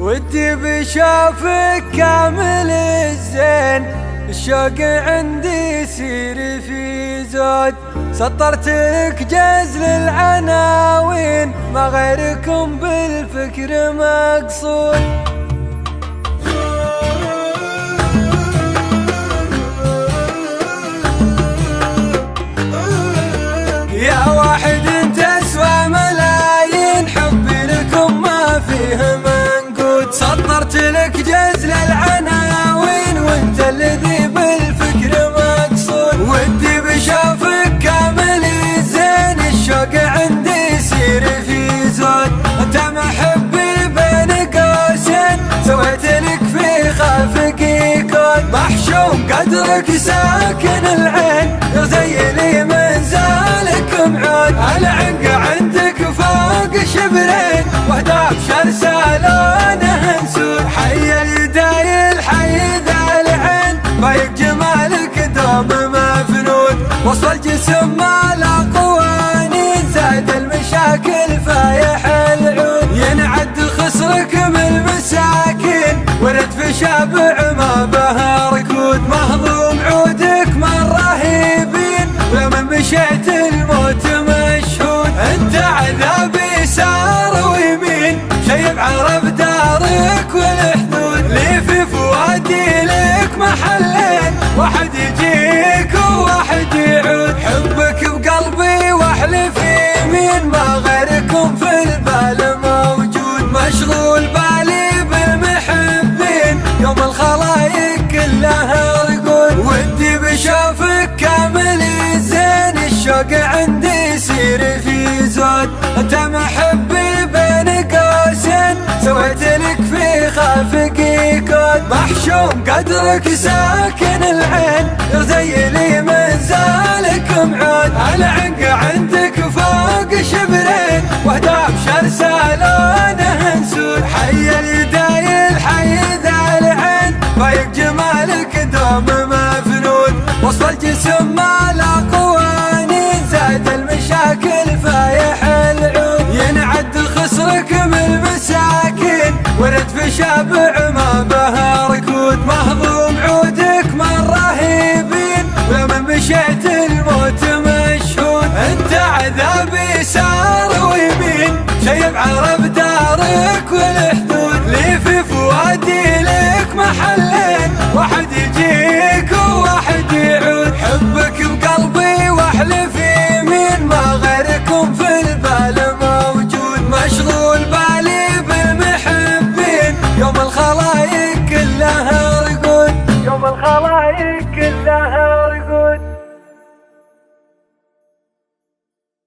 ودي بشوفك كامل الزين، الشوق عندي يصير في زود. سطرت لك جزل العناوين، ما غيركم بالفكر مقصود. يا واحد انت اسوى ملايين، حبي لكم ما فيه منقود. سطرت لك جزل العناوين، وانت الذي بالفكر مقصود. ودي بشوفك كامل الزين، الشوق عندي يصير في زود. انت محبي بين قوسين، سويت لك في خافقي كود. محشوم قدرك ساكن العين، زي من زالك معود. العنق عندك فوق شبرين، وهداف شرسة لونه نسود. حي اليدايل حي ذا العين، بايق جمالك دوم مفنود. وصل الجسم ما لا قوانين، زاد المشاكل فايح العود. ينعد خصرك من المساكين، ورد في شابع ما به ركود. مهضوم عودك مرة هيبين، ولمن مشيت الموت مشهود. انت عذابي سار ويمين، شيب عرب دارك والحدود. لي في فؤادي لك محلين، واحد يجيك وواحد يعود. حبك بقلبي واحلف يمين، ما غيركم في البال موجود. مشغول بالي بالمحبين، يوم الخلايق كلها رقود. ودي بشوفك كامل الزين، الشوق عندي يصير في زود. انت محبي بين قوسين، سويت لك في خافقي كود. محشوم قدرك ساكن العين، زي لي من زالك معود. العنق عندك فوق شبرين، وهداف شرسة لونه نسود. حي اليدايل حي ذا العين، بايق جمالك دوم مفنود. وصل الجسم ما لا قوانين، زاد المشاكل فايح العود. ينعد خصرك من المساكين، ورد في شابع ما به ركود. مهضوم عودك مرة هيبين، ولمن مشيت الموت مشهود. انت عذابي سار ويمين، شيب عرب دارك والحدود. لي في فؤادي لك محلين، واحد يجيك وواحد يعود. حبك بقلبي واحلف يمين، ما غيركم في البال موجود. مشغول بالي بالمحبين، يوم الخلايق كلها رقود. يوم الخلايق كلها